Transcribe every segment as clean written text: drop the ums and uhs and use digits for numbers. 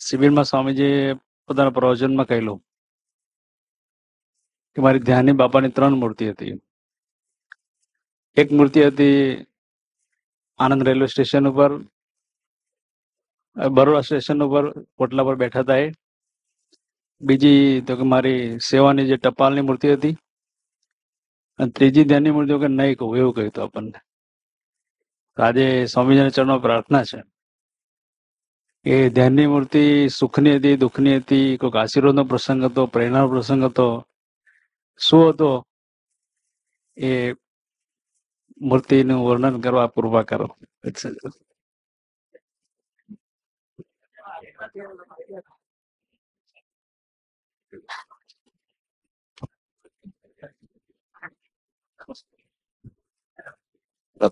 શિબિરમાં સ્વામીજીએ પોતાના પ્રવચનમાં કહેલું કે મારી ધ્યાની બાપાની 3 મૂર્તિ હતી. એક મૂર્તિ હતી આનંદ રેલવે સ્ટેશન ઉપર, બરોડા સ્ટેશન ઉપર પોટલા પર બેઠા હતા. બીજી તો કે મારી સેવાની જે ટપાલની મૂર્તિ હતી, અને ત્રીજી ધ્યાનની મૂર્તિ કે નહીં કહું એવું કહ્યું હતું આપણને. આજે સ્વામીજીના ચરણમાં પ્રાર્થના છે એ ધ્યાનની મૂર્તિ સુખની હતી, દુઃખની હતી, કોઈક આશીર્વાદનો પ્રસંગ હતો, પ્રેરણાનો પ્રસંગ હતો, શું હતો એ મૂર્તિનું વર્ણન કરવા કૃપા કરો.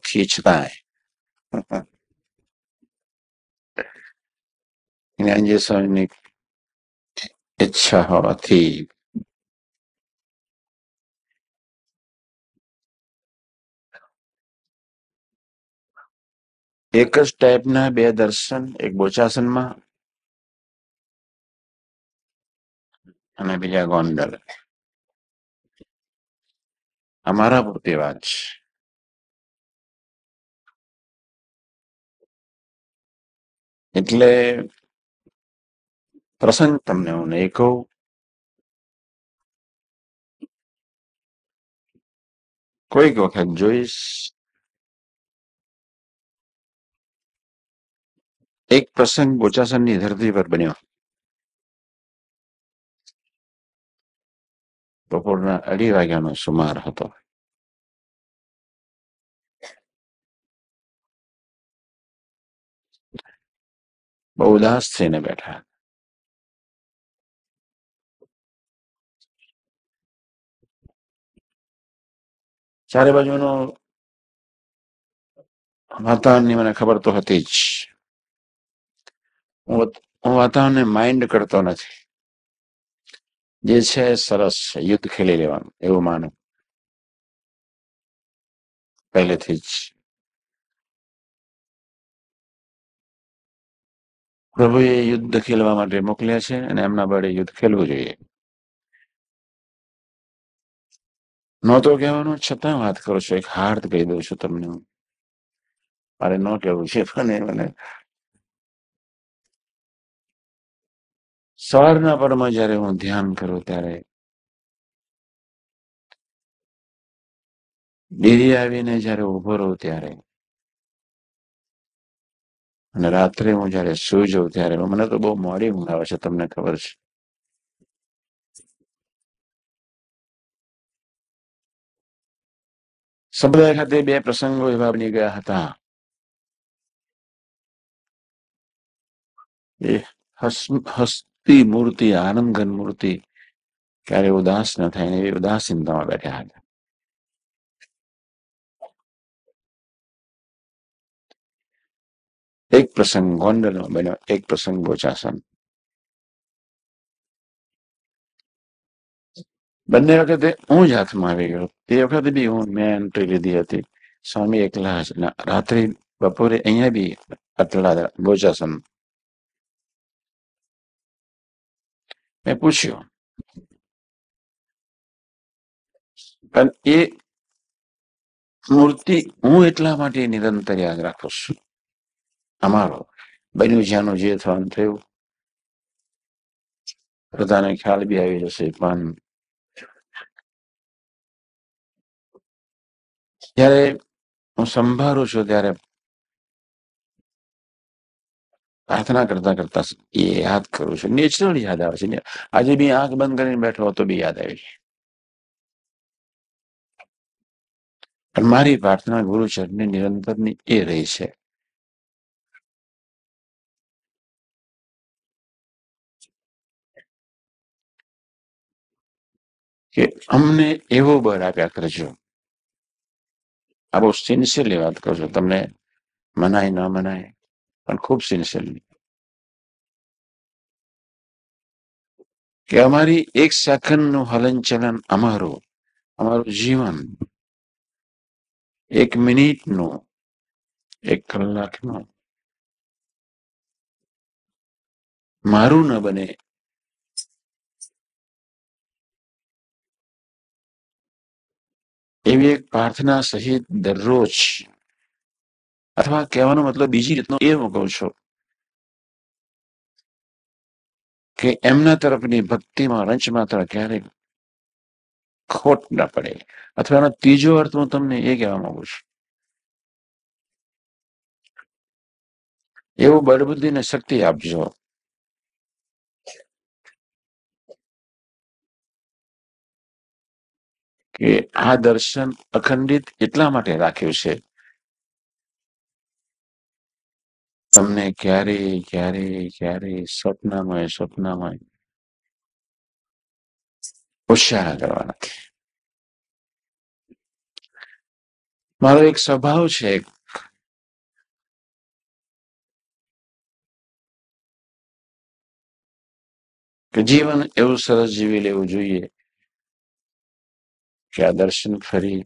ખીચતાય જ્ઞાનજી સ્વામીની ઈચ્છા હોવાથી એક જ ટાઈપના 2 દર્શન, એક બોચાસનમાં અને બીજા ગોંડલ. અમારા પૂરતી વાત છે. એટલે પ્રસંગ તમને હું નહીં કહું, કોઈક વખત જોઈશ. એક પ્રસંગ બોચાસનની ધરતી પર બન્યો. બપોરના 2:30 વાગ્યાનો સુમાર હતો. બહુ ઉદાસ થઈને બેઠા. ચારે બાજુનો વાતાવરણની મને ખબર તો હતી જ. હું વાતાવરણને માઇન્ડ કરતો નથી. જે છે સરસ છે, યુદ્ધ ખેલી લેવાનું એવું માનું પહેલેથી જ. પ્રભુએ યુદ્ધ ખેલવા માટે મોકલ્યા છે અને એમના બળે યુદ્ધ ખેલવું જોઈએ. નહોતો કહેવાનું, છતાં વાત કરું છું. એક હાર્દ કહી દઉં છું તમને. મારે ન કહેવું છે પણ મને સવારના પરમાં જયારે હું ધ્યાન કરું ત્યારે ડેરી આવીને જયારે ઉભો રહું ત્યારે, અને રાત્રે હું જયારે સુઈ જાઉં ત્યારે મને તો બહુ મોડી ઊંઘ આવે છે, તમને ખબર છે. સંપ્રદાય ખાતે 2 પ્રસંગો એવા બની ગયા હતા. એ હસતી મૂર્તિ, આનંદઘન મૂર્તિ ક્યારે ઉદાસ ન થાય એવી ઉદાસીનતામાં બેઠા હતા. એક પ્રસંગ ગોંડલમાં બન્યો, એક પ્રસંગ બોચાસન. બંને વખતે હું જ હાથમાં આવી ગયો. તે વખતે બી મેં એન્ટ્રી લીધી હતી. સ્વામી એકલા જ. રાત્રે બપોરે અહીંયા બી અટલા બોચાસન. મેં પૂછ્યું, પણ એ મૂર્તિ હું એટલા માટે નિરંતર યાદ રાખું છું. અમારો બન્યું જ્યાંનું જે થવાનું થયું, બધાને ખ્યાલ બી આવી જશે. પણ જયારે હું સંભાળું છું ત્યારે પ્રાર્થના કરતા કરતા એ યાદ કરું છું. નેચરલ યાદ આવે છે. આજે બી આંખ બંધ કરીને બેઠો હતો બી યાદ આવી. પણ મારી પ્રાર્થના ગુરુચરણની નિરંતરની એ રહી છે કે અમને એવો બળ આપ્યા કરજો. આ બહુ સિન્સિયરલી વાત કરજો. તમને મનાય ન મનાય, પણ ખૂબ સિન્સિયરલી, કે અમારી 1 સેકન્ડનું હલનચલન, અમારું જીવન 1 મિનિટનું, 1 કલાકનું મારું ન બને એવી એક પ્રાર્થના સહિત દરરોજ, અથવા કહેવાનો મતલબ બીજી રીતનો એ હું કહું છું કે એમના તરફની ભક્તિમાં રંચ માત્ર ક્યારેક ખોટ ન પડે. અથવા એનો ત્રીજો અર્થ હું તમને એ કહેવા માંગુ છું, એવું બળબુદ્ધિને શક્તિ આપજો કે આ દર્શન અખંડિત એટલા માટે રાખ્યું છે, તમને ક્યારેય ક્યારેય ક્યારેય સ્વપ્નમાં ઉત્સાહ કરવા નથી. મારો એક સ્વભાવ છે કે જીવન એવું સરસ જીવી લેવું જોઈએ કે આ દર્શન ફરી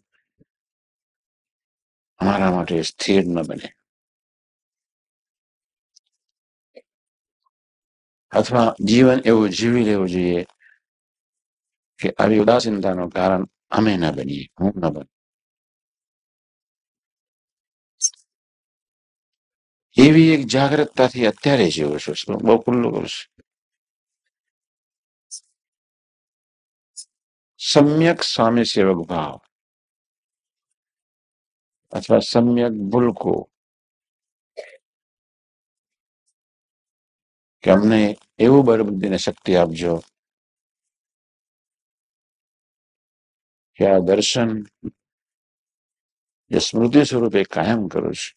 અમારા માટે સ્થિર ન બને, અથવા જીવન એવું જીવી લેવું જોઈએ કે આવી ઉદાસીનતાનું કારણ અમે ન બનીએ, હું ન બનું. એવી એક જાગૃતતાથી અત્યારે જીવું છું. બહુ ખુલ્લું કરું છું. સમ્યક સ્વામી સેવક ભાવ અથવા સમ્યક ભૂલકો કે અમને એવું બળબુદ્ધિને શક્તિ આપજો કે આ દર્શન જે સ્મૃતિ સ્વરૂપે કાયમ કરું છું,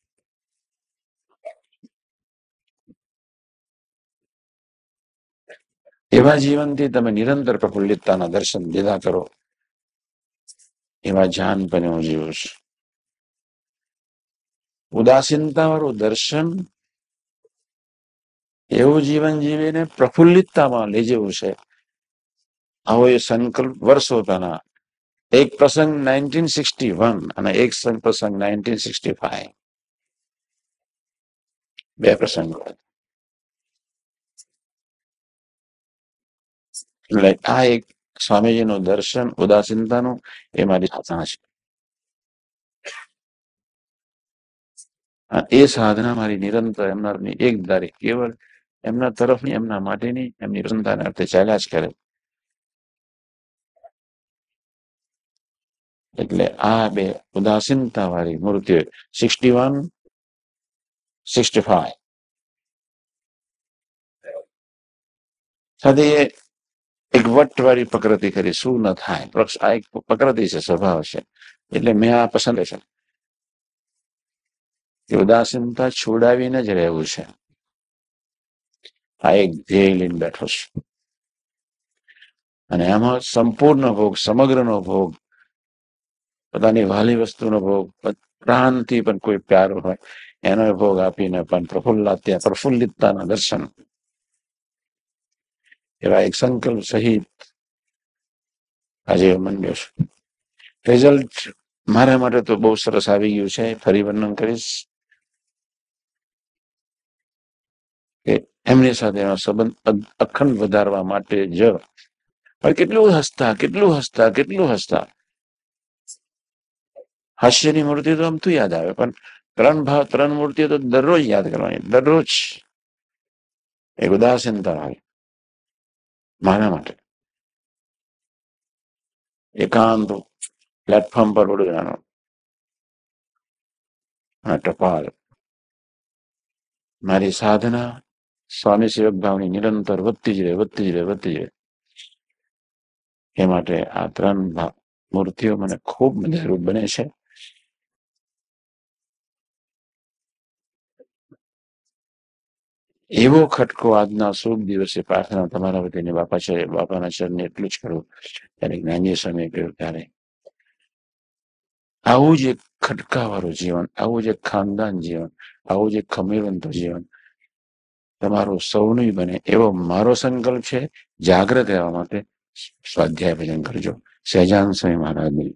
એવા જીવનથી તમે નિરંતર પ્રફુલ્લિતતાના દર્શન લીધા કરો, એવા જાનપણે હું જીવું છું. ઉદાસીનતા વાળું દર્શન એવું જીવન જીવીને પ્રફુલ્લિતતામાં લઈ જવું છે. આવો એ સંકલ્પ વર્ષો પહેલા એક પ્રસંગ 1961 અને એક પ્રસંગ 1965, બે પ્રસંગો. એટલે આ એક સ્વામીજીનું દર્શન ઉદાસીનતાનું એ મારી સાધના છે. એ સાધના મારી નિરંતર એમનાની એક ધારી કેવળ એમના તરફની, એમના માટેની, એમની પ્રસન્નતાને અર્થે ચાલ્યા જ કરે. એટલે આ બે ઉદાસીનતા વાળી મૂર્તિઓ 61, 65 સાથે એક વટવાળી પ્રકૃતિ કરી શું ન થાય. આ એક પ્રકૃતિ છે, સ્વભાવ છે. એટલે મેં આ પસંદ છે કે ઉદાસીનતા છોડાવીને જ રહેવું છે. આ એક ધ્યેય લઈને બેઠો છું અને એમાં સંપૂર્ણ ભોગ, સમગ્રનો ભોગ, પોતાની વાલી વસ્તુનો ભોગ, પ્રાણથી પણ કોઈ પ્યારો હોય એનો ભોગ આપીને પણ પ્રફુલ્લિતતાના દર્શન, એવા એક સંકલ્પ સહિત આજે મંડ્યો છું. રિઝલ્ટ મારા માટે તો બહુ સરસ આવી ગયું છે. ફરી વર્ણન કરીશ કે એમની સાથે એનો સંબંધ અખંડ વધારવા માટે જ કેટલું હસતા. હાસ્યની મૂર્તિ તો આમ તો યાદ આવે, પણ ત્રણ મૂર્તિઓ તો દરરોજ યાદ કરવાની, દરરોજ. એક ઉદાસીનતા આવે મારા માટે. એકાંત પ્લેટફોર્મ પર વડોદરાનો ટપાલ મારી સાધના સ્વામી સેવક ભાવની નિરંતર વધતી જ રહે. એ માટે આ ત્રણ મૂર્તિઓ મને ખૂબ મદદરૂપ બને છે. એવો ખટકો આજના શુભ દિવસે પ્રાર્થના તમારા વતીને બાપાના ચરણે એટલું જ કરું ત્યારે જ્ઞાનીય સમય કહ્યું ત્યારે આવું જ એક ખટકાવાળું જીવન, આવું જ એક ખાનદાન જીવન, આવું જ એક ખમીરવંતું જીવન તમારું સૌનું બને એવો મારો સંકલ્પ છે. જાગ્રત રહેવા માટે સ્વાધ્યાય ભજન કરજો. સહેજાન સ્વામી મહારાજની